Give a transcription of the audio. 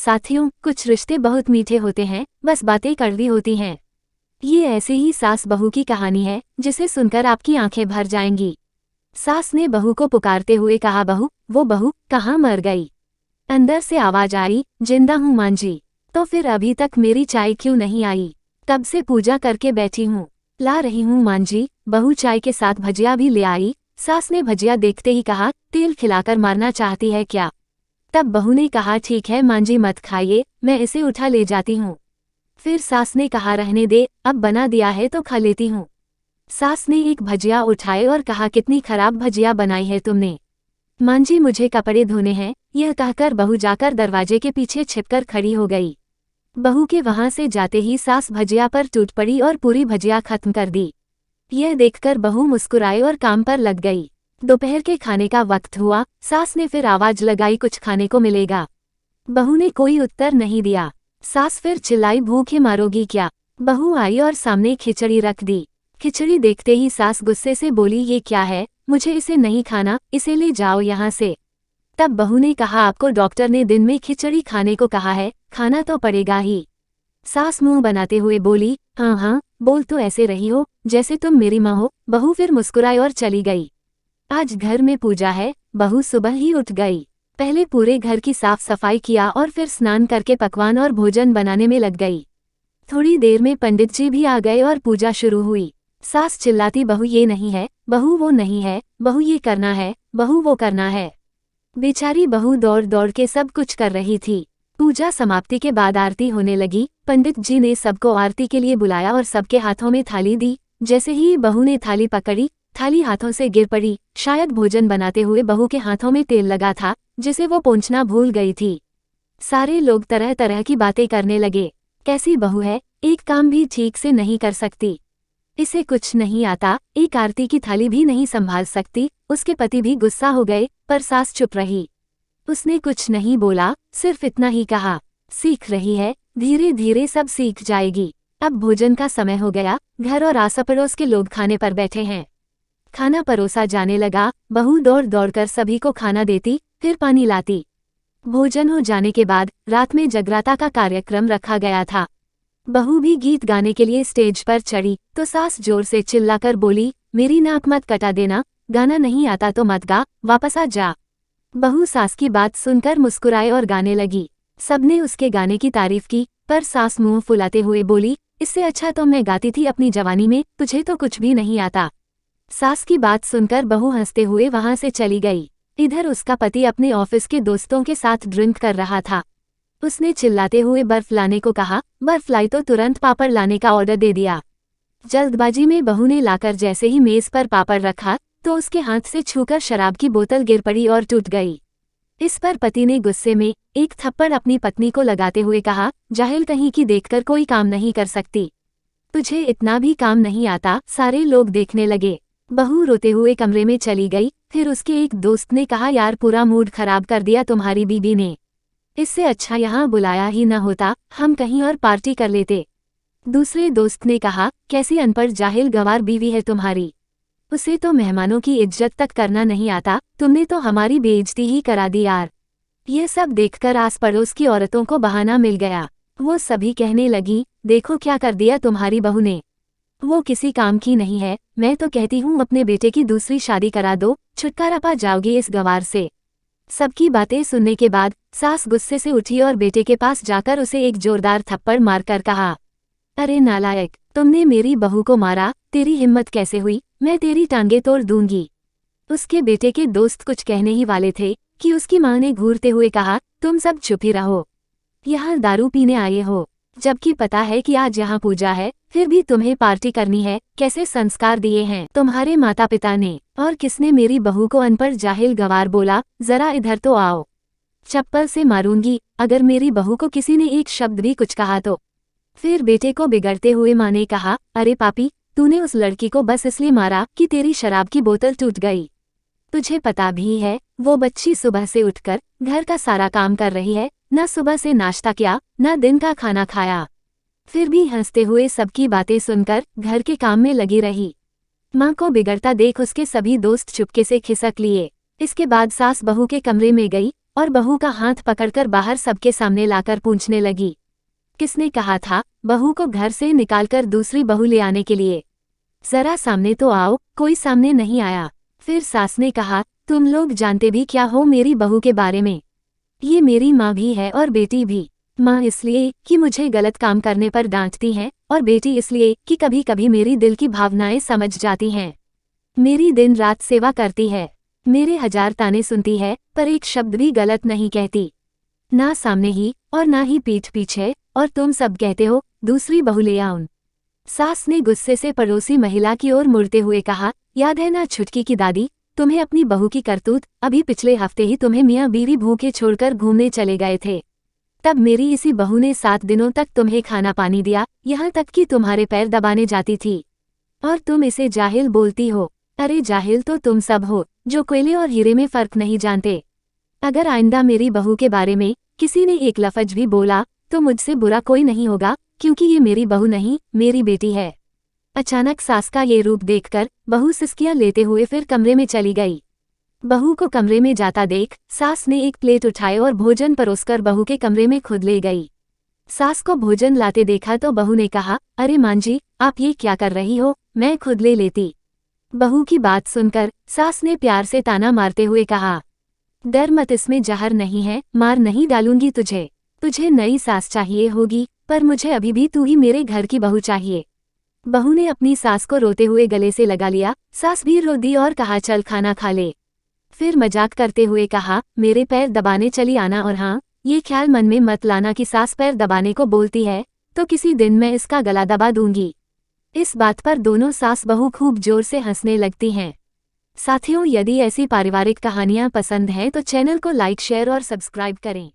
साथियों, कुछ रिश्ते बहुत मीठे होते हैं, बस बातें कड़वी होती हैं। ये ऐसे ही सास बहू की कहानी है, जिसे सुनकर आपकी आंखें भर जाएंगी। सास ने बहू को पुकारते हुए कहा, बहू, वो बहू कहाँ मर गई? अंदर से आवाज आई, जिंदा हूँ मां जी। तो फिर अभी तक मेरी चाय क्यों नहीं आई? तब से पूजा करके बैठी हूँ, ला रही हूँ मां जी। बहू चाय के साथ भजिया भी ले आई। सास ने भजिया देखते ही कहा, तेल खिलाकर मारना चाहती है क्या? तब बहू ने कहा, ठीक है मां जी, मत खाइए, मैं इसे उठा ले जाती हूँ। फिर सास ने कहा, रहने दे, अब बना दिया है तो खा लेती हूँ। सास ने एक भजिया उठाए और कहा, कितनी खराब भजिया बनाई है तुमने। मां जी, मुझे कपड़े धोने हैं, यह कहकर बहू जाकर दरवाजे के पीछे छिपकर खड़ी हो गई। बहू के वहां से जाते ही सास भजिया पर टूट पड़ी और पूरी भजिया खत्म कर दी। यह देखकर बहू मुस्कुराई और काम पर लग गई। दोपहर के खाने का वक्त हुआ। सास ने फिर आवाज लगाई, कुछ खाने को मिलेगा? बहू ने कोई उत्तर नहीं दिया। सास फिर चिल्लाई, भूखे मारोगी क्या? बहू आई और सामने खिचड़ी रख दी। खिचड़ी देखते ही सास गुस्से से बोली, ये क्या है, मुझे इसे नहीं खाना, इसे ले जाओ यहाँ से। तब बहू ने कहा, आपको डॉक्टर ने दिन में खिचड़ी खाने को कहा है, खाना तो पड़ेगा ही। सास मुंह बनाते हुए बोली, हाँ हाँ, बोल तो ऐसे रही हो जैसे तुम मेरी माँ हो। बहू फिर मुस्कुराई और चली गई। आज घर में पूजा है। बहू सुबह ही उठ गई। पहले पूरे घर की साफ सफाई किया और फिर स्नान करके पकवान और भोजन बनाने में लग गई। थोड़ी देर में पंडित जी भी आ गए और पूजा शुरू हुई। सास चिल्लाती, बहू ये नहीं है, बहू वो नहीं है, बहू ये करना है, बहू वो करना है। बेचारी बहू दौड़ दौड़ के सब कुछ कर रही थी। पूजा समाप्ति के बाद आरती होने लगी। पंडित जी ने सबको आरती के लिए बुलाया और सबके हाथों में थाली दी। जैसे ही बहू ने थाली पकड़ी, थाली हाथों से गिर पड़ी। शायद भोजन बनाते हुए बहू के हाथों में तेल लगा था, जिसे वो पोंछना भूल गई थी। सारे लोग तरह तरह की बातें करने लगे। कैसी बहू है, एक काम भी ठीक से नहीं कर सकती, इसे कुछ नहीं आता, एक आरती की थाली भी नहीं संभाल सकती। उसके पति भी गुस्सा हो गए, पर सास चुप रही। उसने कुछ नहीं बोला, सिर्फ इतना ही कहा, सीख रही है, धीरे धीरे सब सीख जाएगी। अब भोजन का समय हो गया। घर और आस पड़ोस के लोग खाने पर बैठे हैं। खाना परोसा जाने लगा। बहू दौड़ दौड़कर सभी को खाना देती, फिर पानी लाती। भोजन हो जाने के बाद रात में जगराता का कार्यक्रम रखा गया था। बहू भी गीत गाने के लिए स्टेज पर चढ़ी तो सास जोर से चिल्लाकर बोली, मेरी नाक मत कटा देना, गाना नहीं आता तो मत गा, वापस आ जा। बहू सास की बात सुनकर मुस्कुराए और गाने लगी। सबने उसके गाने की तारीफ की, पर सास मुंह फुलाते हुए बोली, इससे अच्छा तो मैं गाती थी अपनी जवानी में, तुझे तो कुछ भी नहीं आता। सास की बात सुनकर बहू हंसते हुए वहां से चली गई। इधर उसका पति अपने ऑफिस के दोस्तों के साथ ड्रिंक कर रहा था। उसने चिल्लाते हुए बर्फ लाने को कहा। बर्फ लाई तो तुरंत पापड़ लाने का ऑर्डर दे दिया। जल्दबाजी में बहू ने लाकर जैसे ही मेज पर पापड़ रखा तो उसके हाथ से छूकर शराब की बोतल गिर पड़ी और टूट गई। इस पर पति ने गुस्से में एक थप्पड़ अपनी पत्नी को लगाते हुए कहा, जाहिल कहीं की देखकर कोई काम नहीं कर सकती, तुझे इतना भी काम नहीं आता। सारे लोग देखने लगे। बहू रोते हुए कमरे में चली गई। फिर उसके एक दोस्त ने कहा, यार पूरा मूड खराब कर दिया तुम्हारी बीबी ने, इससे अच्छा यहाँ बुलाया ही न होता, हम कहीं और पार्टी कर लेते। दूसरे दोस्त ने कहा, कैसी अनपढ़ जाहिल गंवार बीवी है तुम्हारी, उसे तो मेहमानों की इज्जत तक करना नहीं आता, तुमने तो हमारी बेइज्जती ही करा दी यार। यह सब देखकर आस पड़ोस की औरतों को बहाना मिल गया। वो सभी कहने लगी, देखो क्या कर दिया तुम्हारी बहू ने, वो किसी काम की नहीं है। मैं तो कहती हूँ अपने बेटे की दूसरी शादी करा दो, छुटकारा पा जाओगी इस गंवार से। सबकी बातें सुनने के बाद सास गुस्से से उठी और बेटे के पास जाकर उसे एक जोरदार थप्पड़ मारकर कहा, अरे नालायक, तुमने मेरी बहू को मारा, तेरी हिम्मत कैसे हुई, मैं तेरी टांगे तोड़ दूंगी। उसके बेटे के दोस्त कुछ कहने ही वाले थे कि उसकी मां ने घूरते हुए कहा, तुम सब चुप ही रहो, यहाँ दारू पीने आए हो, जबकि पता है कि आज यहाँ पूजा है, फिर भी तुम्हें पार्टी करनी है। कैसे संस्कार दिए हैं तुम्हारे माता पिता ने, और किसने मेरी बहू को अनपढ़ जाहिल गंवार बोला, जरा इधर तो आओ, चप्पल से मारूंगी अगर मेरी बहू को किसी ने एक शब्द भी कुछ कहा तो। फिर बेटे को बिगड़ते हुए माँ ने कहा, अरे पापी, तूने उस लड़की को बस इसलिए मारा कि तेरी शराब की बोतल टूट गई, तुझे पता भी है वो बच्ची सुबह से उठकर घर का सारा काम कर रही है, न सुबह से नाश्ता किया न दिन का खाना खाया, फिर भी हंसते हुए सबकी बातें सुनकर घर के काम में लगी रही। माँ को बिगड़ता देख उसके सभी दोस्त चुपके से खिसक लिए। इसके बाद सास बहू के कमरे में गई और बहू का हाथ पकड़कर बाहर सबके सामने लाकर पूछने लगी, किसने कहा था बहू को घर से निकालकर दूसरी बहू ले आने के लिए? जरा सामने तो आओ। कोई सामने नहीं आया। फिर सास ने कहा, तुम लोग जानते भी क्या हो मेरी बहू के बारे में? ये मेरी माँ भी है और बेटी भी। माँ इसलिए कि मुझे गलत काम करने पर डांटती हैं, और बेटी इसलिए कि कभी कभी मेरी दिल की भावनाएं समझ जाती हैं। मेरी दिन रात सेवा करती है, मेरे 1000 ताने सुनती है, पर एक शब्द भी गलत नहीं कहती, ना सामने ही और ना ही पीठ पीछे। और तुम सब कहते हो दूसरी बहू ले आओ। सास ने गुस्से से पड़ोसी महिला की ओर मुड़ते हुए कहा, याद है ना छुटकी की दादी, तुम्हें अपनी बहू की करतूत? अभी पिछले हफ्ते ही तुम्हें मियाँ बीवी भूखे छोड़कर घूमने चले गए थे। तब मेरी इसी बहू ने 7 दिनों तक तुम्हें खाना पानी दिया, यहाँ तक कि तुम्हारे पैर दबाने जाती थी। और तुम इसे जाहिल बोलती हो। अरे जाहिल तो तुम सब हो, जो कोयले और हीरे में फर्क नहीं जानते। अगर आइंदा मेरी बहू के बारे में किसी ने एक लफ्ज भी बोला तो मुझसे बुरा कोई नहीं होगा, क्योंकि ये मेरी बहू नहीं, मेरी बेटी है। अचानक सास का ये रूप देखकर बहू सिसकियां लेते हुए फिर कमरे में चली गई। बहू को कमरे में जाता देख सास ने एक प्लेट उठाए और भोजन परोसकर बहू के कमरे में खुद ले गई। सास को भोजन लाते देखा तो बहू ने कहा, अरे मां जी, आप ये क्या कर रही हो, मैं खुद ले लेती। बहू की बात सुनकर सास ने प्यार से ताना मारते हुए कहा, डर मत, इसमें जहर नहीं है, मार नहीं डालूंगी तुझे। तुझे नई सास चाहिए होगी, पर मुझे अभी भी तू ही मेरे घर की बहू चाहिए। बहू ने अपनी सास को रोते हुए गले से लगा लिया। सास भी रो दी और कहा, चल खाना खा ले। फिर मजाक करते हुए कहा, मेरे पैर दबाने चली आना, और हाँ, ये ख्याल मन में मत लाना कि सास पैर दबाने को बोलती है तो किसी दिन मैं इसका गला दबा दूंगी। इस बात पर दोनों सास बहू खूब जोर से हंसने लगती हैं। साथियों, यदि ऐसी पारिवारिक कहानियाँ पसंद हैं तो चैनल को लाइक, शेयर और सब्सक्राइब करें।